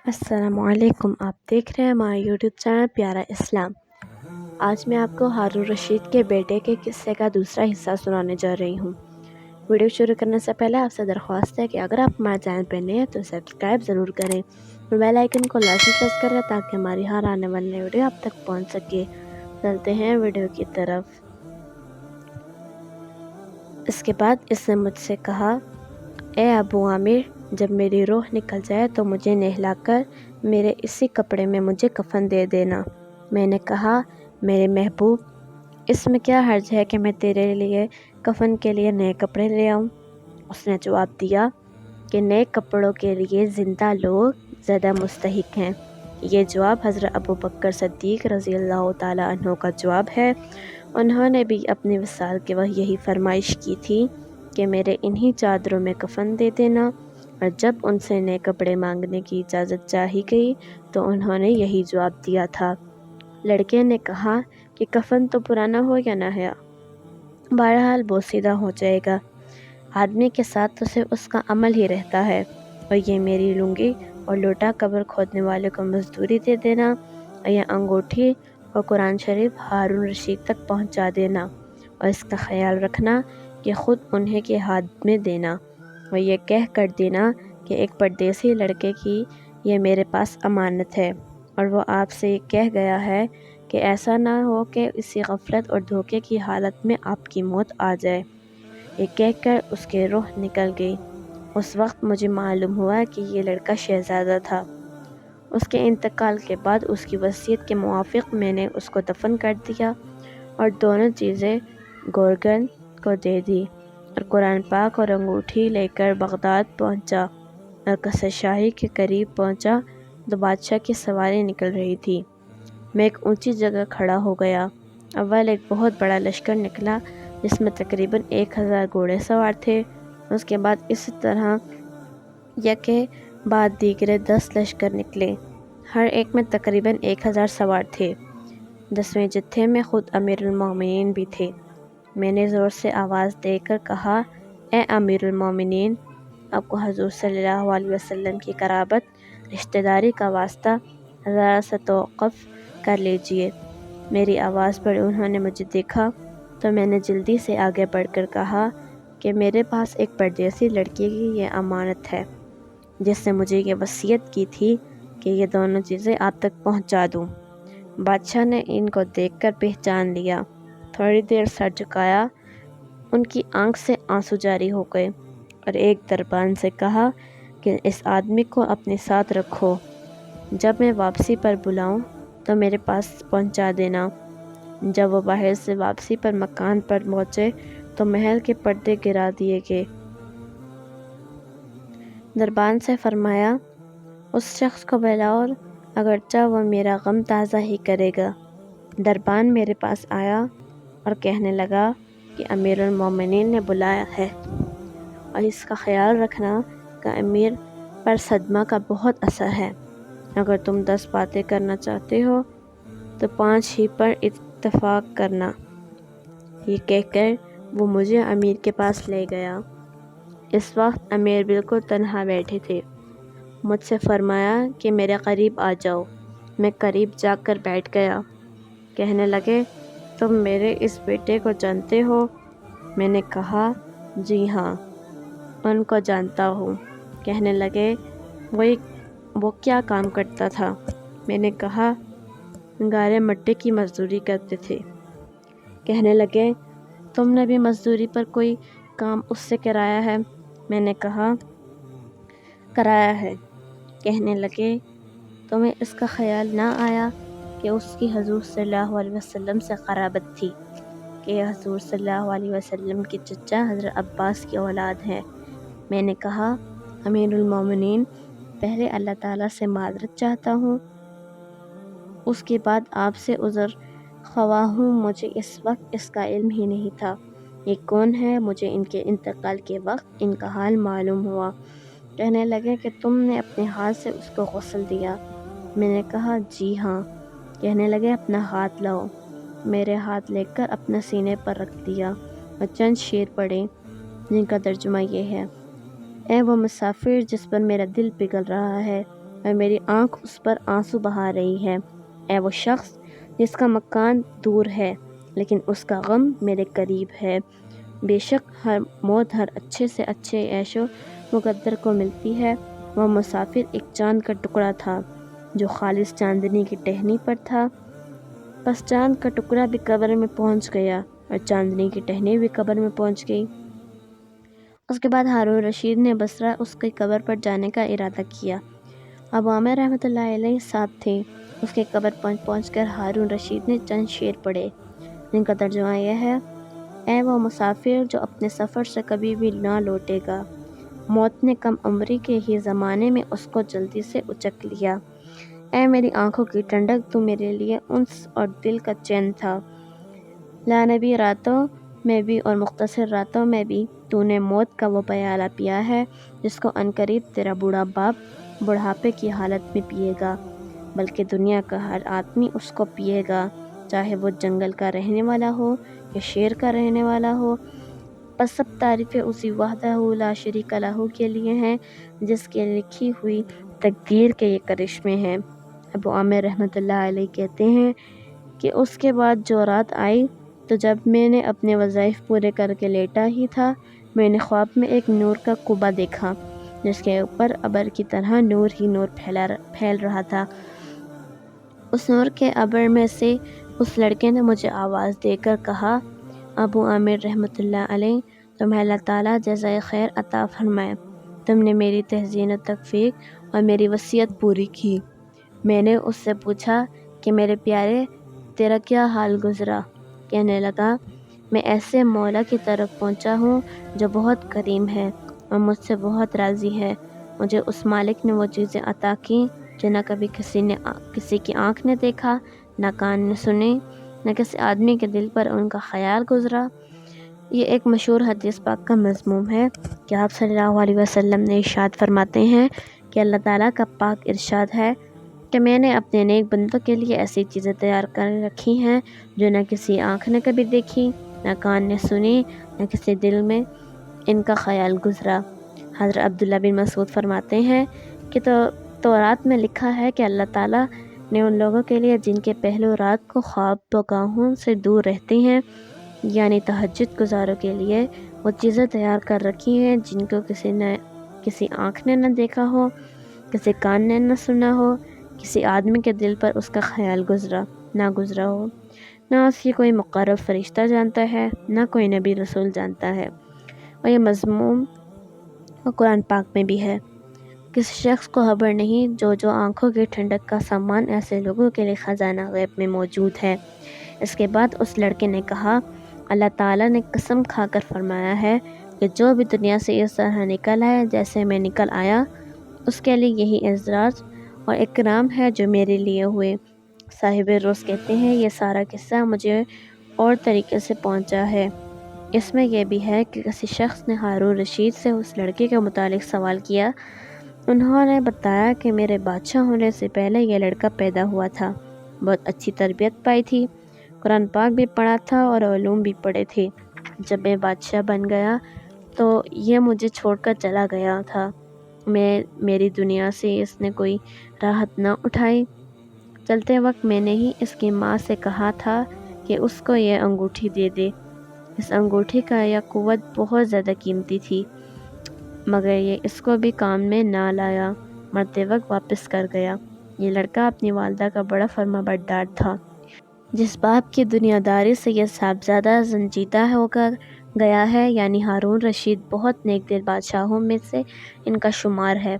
السلام علیکم، آپ دیکھ رہے ہیں ہمارا یوٹیوب چینل پیارا اسلام۔ آج میں آپ کو ہارون رشید کے بیٹے کے قصے کا دوسرا حصہ سنانے جا رہی ہوں۔ ویڈیو شروع کرنے سے پہلے آپ سے درخواست ہے کہ اگر آپ ہمارے چینل پہ نئے ہیں تو سبسکرائب ضرور کریں اور بیل آئیکن کو لازمی پریس کریں تاکہ ہماری ہر آنے والی ویڈیو آپ تک پہنچ سکے۔ چلتے ہیں ویڈیو کی طرف۔ اس کے بعد اس نے مجھ سے کہا، اے ابو عامر، جب میری روح نکل جائے تو مجھے نہلا کر میرے اسی کپڑے میں مجھے کفن دے دینا۔ میں نے کہا، میرے محبوب، اس میں کیا حرج ہے کہ میں تیرے لیے کفن کے لیے نئے کپڑے لے آؤں؟ اس نے جواب دیا کہ نئے کپڑوں کے لیے زندہ لوگ زیادہ مستحق ہیں۔ یہ جواب حضرت ابوبکر صدیق رضی اللہ تعالیٰ عنہ کا جواب ہے۔ انہوں نے بھی اپنی وصال کے وقت یہی فرمائش کی تھی کہ میرے انہی چادروں میں کفن دے دینا، اور جب ان سے نئے کپڑے مانگنے کی اجازت چاہی گئی تو انہوں نے یہی جواب دیا تھا۔ لڑکے نے کہا کہ کفن تو پرانا ہو یا نیا، بہرحال بوسیدہ ہو جائے گا۔ آدمی کے ساتھ تو صرف اس کا عمل ہی رہتا ہے، اور یہ میری لنگی اور لوٹا قبر کھودنے والے کو مزدوری دے دینا، اور یہ انگوٹھی اور قرآن شریف ہارون رشید تک پہنچا دینا، اور اس کا خیال رکھنا کہ خود انہیں کے ہاتھ میں دینا، اور یہ کہہ کر دینا کہ ایک پردیسی لڑکے کی یہ میرے پاس امانت ہے، اور وہ آپ سے یہ کہہ گیا ہے کہ ایسا نہ ہو کہ اسی غفلت اور دھوکے کی حالت میں آپ کی موت آ جائے۔ یہ کہہ کر اس کی روح نکل گئی۔ اس وقت مجھے معلوم ہوا کہ یہ لڑکا شہزادہ تھا۔ اس کے انتقال کے بعد اس کی وصیت کے موافق میں نے اس کو دفن کر دیا اور دونوں چیزیں گورگن کو دے دی، اور قرآن پاک اور انگوٹھی لے کر بغداد پہنچا، اور قصر شاہی کے قریب پہنچا تو بادشاہ کی سواری نکل رہی تھی۔ میں ایک اونچی جگہ کھڑا ہو گیا۔ اول ایک بہت بڑا لشکر نکلا جس میں تقریباً 1000 گھوڑے سوار تھے۔ اس کے بعد اسی طرح یکے بعد دیگرے 10 لشکر نکلے، ہر ایک میں تقریباً 1000 سوار تھے۔ 10ویں جتھے میں خود امیر المومنین بھی تھے۔ میں نے زور سے آواز دے کر کہا، اے امیر المومنین، آپ کو حضور صلی اللہ علیہ وسلم کی قرابت رشتہ داری کا واسطہ ذرا سا توقف کر لیجئے۔ میری آواز پر انہوں نے مجھے دیکھا تو میں نے جلدی سے آگے بڑھ کر کہا کہ میرے پاس ایک پردیسی لڑکی کی یہ امانت ہے جس نے مجھے یہ وصیت کی تھی کہ یہ دونوں چیزیں آپ تک پہنچا دوں۔ بادشاہ نے ان کو دیکھ کر پہچان لیا، تھوڑی دیر سر جھکایا، ان کی آنکھ سے آنسو جاری ہو گئے، اور ایک دربان سے کہا کہ اس آدمی کو اپنے ساتھ رکھو، جب میں واپسی پر بلاؤں تو میرے پاس پہنچا دینا۔ جب وہ باہر سے واپسی پر مکان پر پہنچے تو محل کے پردے گرا دیے گئے۔ دربان سے فرمایا، اس شخص کو بلاؤ، اگرچہ وہ میرا غم تازہ ہی کرے گا۔ دربان میرے پاس آیا اور کہنے لگا کہ امیر المومنین نے بلایا ہے، اور اس کا خیال رکھنا کہ امیر پر صدمہ کا بہت اثر ہے۔ اگر تم 10 باتیں کرنا چاہتے ہو تو 5 ہی پر اتفاق کرنا۔ یہ کہہ کر وہ مجھے امیر کے پاس لے گیا۔ اس وقت امیر بالکل تنہا بیٹھے تھے۔ مجھ سے فرمایا کہ میرے قریب آ جاؤ۔ میں قریب جا کر بیٹھ گیا۔ کہنے لگے، تم میرے اس بیٹے کو جانتے ہو؟ میں نے کہا، جی ہاں، ان کو جانتا ہوں۔ کہنے لگے، وہ کیا کام کرتا تھا؟ میں نے کہا، گارے مٹی کی مزدوری کرتے تھے۔ کہنے لگے، تم نے بھی مزدوری پر کوئی کام اس سے کرایا ہے؟ میں نے کہا، کرایا ہے۔ کہنے لگے، تمہیں اس کا خیال نہ آیا کہ اس کی حضور صلی اللہ علیہ وسلم سے قرابت تھی، کہ یہ حضور صلی اللہ علیہ وسلم کے چچا حضرت عباس کی اولاد ہیں؟ میں نے کہا، امیر المومنین، پہلے اللہ تعالیٰ سے معذرت چاہتا ہوں، اس کے بعد آپ سے عذر خواہ ہوں، مجھے اس وقت اس کا علم ہی نہیں تھا۔ یہ کون ہے؟ مجھے ان کے انتقال کے وقت ان کا حال معلوم ہوا۔ کہنے لگے کہ تم نے اپنے ہاتھ سے اس کو غسل دیا؟ میں نے کہا، جی ہاں۔ کہنے لگے، اپنا ہاتھ لاؤ۔ میرے ہاتھ لے کر اپنا سینے پر رکھ دیا اور چند شعر پڑھے جن کا ترجمہ یہ ہے، اے وہ مسافر جس پر میرا دل پگھل رہا ہے، اور میری آنکھ اس پر آنسو بہا رہی ہے۔ اے وہ شخص جس کا مکان دور ہے لیکن اس کا غم میرے قریب ہے۔ بے شک ہر موت ہر اچھے سے اچھے عیش و مقدر کو ملتی ہے۔ وہ مسافر ایک چاند کا ٹکڑا تھا جو خالص چاندنی کی ٹہنی پر تھا۔ پس چاند کا ٹکڑا بھی قبر میں پہنچ گیا اور چاندنی کی ٹہنی بھی قبر میں پہنچ گئی۔ اس کے بعد ہارون رشید نے بصرہ اس کی قبر پر جانے کا ارادہ کیا۔ ابو عامر رحمۃ اللہ علیہ ساتھ تھے۔ اس کی قبر پہنچ کر ہارون رشید نے چند شعر پڑھے جن کا ترجمہ یہ ہے: اے وہ مسافر جو اپنے سفر سے کبھی بھی نہ لوٹے گا، موت نے کم عمری کے ہی زمانے میں اس کو جلدی سے اچک لیا۔ اے میری آنکھوں کی ٹھنڈک، تو میرے لیے انس اور دل کا چین تھا۔ لانبی راتوں میں بھی اور مختصر راتوں میں بھی تو نے موت کا وہ پیالہ پیا ہے جس کو عنقریب تیرا بوڑھا باپ بڑھاپے کی حالت میں پیے گا، بلکہ دنیا کا ہر آدمی اس کو پیے گا، چاہے وہ جنگل کا رہنے والا ہو یا شہر کا رہنے والا ہو۔ پس سب تعریفیں اسی وحدہ لا شریک لہ کے لیے ہیں جس کے لکھی ہوئی تقدیر کے یہ کرشمے ہیں۔ ابو عامر رحمۃ اللہ علیہ کہتے ہیں کہ اس کے بعد جو رات آئی تو جب میں نے اپنے وظائف پورے کر کے لیٹا ہی تھا، میں نے خواب میں ایک نور کا قبہ دیکھا جس کے اوپر ابر کی طرح نور ہی نور پھیل رہا تھا۔ اس نور کے ابر میں سے اس لڑکے نے مجھے آواز دے کر کہا: ابو عامر رحمۃ اللہ علیہ، تمہیں اللہ تعالیٰ جزائے خیر عطا فرمائے، تم نے میری تحسین و تفریق اور میری وصیت پوری کی۔ میں نے اس سے پوچھا کہ میرے پیارے تیرا کیا حال گزرا؟ کہنے لگا: میں ایسے مولا کی طرف پہنچا ہوں جو بہت کریم ہے اور مجھ سے بہت راضی ہے۔ مجھے اس مالک نے وہ چیزیں عطا کیں جو نہ کبھی کسی کی آنکھ نے دیکھا، نہ کان نے سنی، نہ کسی آدمی کے دل پر ان کا خیال گزرا۔ یہ ایک مشہور حدیث پاک کا مضمون ہے کہ آپ صلی اللہ علیہ وسلم نے ارشاد فرماتے ہیں کہ اللہ تعالیٰ کا پاک ارشاد ہے کہ میں نے اپنے نیک بندوں کے لیے ایسی چیزیں تیار کر رکھی ہیں جو نہ کسی آنکھ نے کبھی دیکھی، نہ کان نے سنی، نہ کسی دل میں ان کا خیال گزرا۔ حضرت عبداللہ بن مسعود فرماتے ہیں کہ تورات میں لکھا ہے کہ اللہ تعالیٰ نے ان لوگوں کے لیے جن کے پہلو رات کو خواب گاہوں سے دور رہتے ہیں، یعنی تہجد گزاروں کے لیے وہ چیزیں تیار کر رکھی ہیں جن کو کسی آنکھ نے نہ دیکھا ہو، کسی کان نے نہ سنا ہو، کسی آدمی کے دل پر اس کا خیال نہ گزرا ہو، نہ اس کی کوئی مقرب فرشتہ جانتا ہے، نہ کوئی نبی رسول جانتا ہے۔ اور یہ مضمون قرآن پاک میں بھی ہے۔ کسی شخص کو خبر نہیں جو آنکھوں کی ٹھنڈک کا سامان ایسے لوگوں کے لیے خزانہ غیب میں موجود ہے۔ اس کے بعد اس لڑکے نے کہا: اللہ تعالیٰ نے قسم کھا کر فرمایا ہے کہ جو بھی دنیا سے اس طرح نکل آئے جیسے میں نکل آیا، اس کے لیے یہی اعزاز اور اکرام ہے جو میرے لیے ہوئے۔ صاحب روز کہتے ہیں یہ سارا قصہ مجھے اور طریقے سے پہنچا ہے۔ اس میں یہ بھی ہے کہ کسی شخص نے ہارون رشید سے اس لڑکے کے متعلق سوال کیا۔ انہوں نے بتایا کہ میرے بادشاہ ہونے سے پہلے یہ لڑکا پیدا ہوا تھا، بہت اچھی تربیت پائی تھی، قرآن پاک بھی پڑھا تھا اور علوم بھی پڑھے تھے۔ جب میں بادشاہ بن گیا تو یہ مجھے چھوڑ کر چلا گیا تھا۔ میری دنیا سے اس نے کوئی راحت نہ اٹھائی۔ چلتے وقت میں نے ہی اس کی ماں سے کہا تھا کہ اس کو یہ انگوٹھی دے دے۔ اس انگوٹھی کا یہ قوت بہت زیادہ قیمتی تھی، مگر یہ اس کو بھی کام میں نہ لایا، مرتے وقت واپس کر گیا۔ یہ لڑکا اپنی والدہ کا بڑا فرمانبردار تھا۔ جس باپ کی دنیا داری سے یہ صاحبزادہ زنجیدہ ہو کر گیا ہے، یعنی ہارون رشید بہت نیک دل بادشاہوں میں سے ان کا شمار ہے۔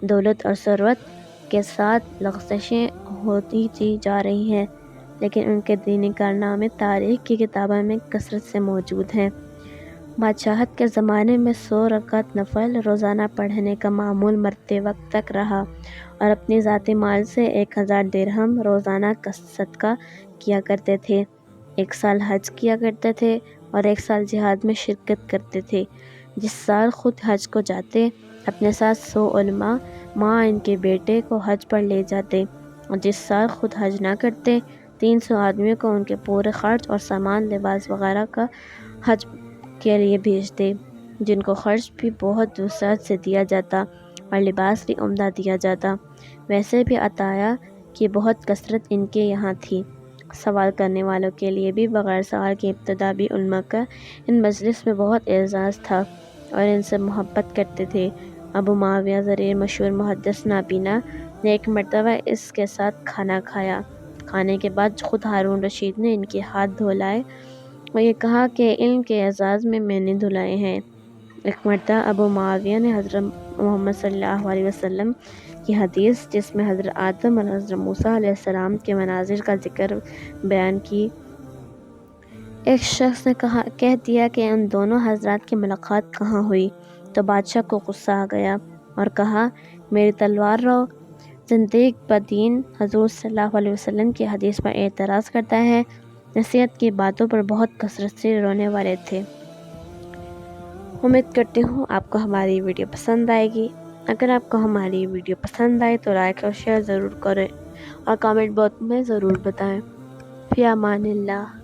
دولت اور ثروت کے ساتھ لغزشیں ہوتی جا رہی ہیں، لیکن ان کے دینی کارنامے تاریخ کی کتابوں میں کثرت سے موجود ہیں۔ بادشاہت کے زمانے میں 100 رکعت نفل روزانہ پڑھنے کا معمول مرتے وقت تک رہا، اور اپنی ذاتی مال سے 1000 درہم روزانہ کا صدقہ کیا کرتے تھے۔ 1 سال حج کیا کرتے تھے اور 1 سال جہاد میں شرکت کرتے تھے۔ جس سال خود حج کو جاتے، اپنے ساتھ 100 علماء ماں ان کے بیٹے کو حج پر لے جاتے، اور جس سال خود حج نہ کرتے 300 آدمیوں کو ان کے پورے خرچ اور سامان لباس وغیرہ کا حج کے لیے بھیجتے، جن کو خرچ بھی بہت وسعت سے دیا جاتا اور لباس بھی عمدہ دیا جاتا۔ ویسے بھی عطایا کی بہت کثرت ان کے یہاں تھی۔ سوال کرنے والوں کے لیے بھی بغیر سوال کے ابتدا بھی علماء کا ان مجلس میں بہت اعزاز تھا اور ان سے محبت کرتے تھے۔ ابو معاویہ ضریر مشہور محدث نابینا نے ایک مرتبہ اس کے ساتھ کھانا کھایا۔ کھانے کے بعد خود ہارون رشید نے ان کے ہاتھ دھلائے اور یہ کہا کہ علم کے اعزاز میں نے دھلائے ہیں۔ ایک مرتبہ ابو معاویہ نے حضرت محمد صلی اللہ علیہ وسلم کی حدیث جس میں حضرت آدم اور حضرت موسیٰ علیہ السلام کے مناظر کا ذکر بیان کی، ایک شخص نے کہہ دیا کہ ان دونوں حضرات کی ملاقات کہاں ہوئی؟ تو بادشاہ کو غصہ آ گیا اور کہا، میری تلوار رو۔ زندیق بدین حضور صلی اللہ علیہ وسلم کی حدیث پر اعتراض کرتا ہے، نصیحت کی باتوں پر بہت کثرت سے رونے والے تھے۔ امید کرتی ہوں آپ کو ہماری ویڈیو پسند آئے گی۔ اگر آپ کو ہماری ویڈیو پسند آئے تو لائک اور شیئر ضرور کریں اور کامنٹ باکس میں ضرور بتائیں۔ فی امان اللہ۔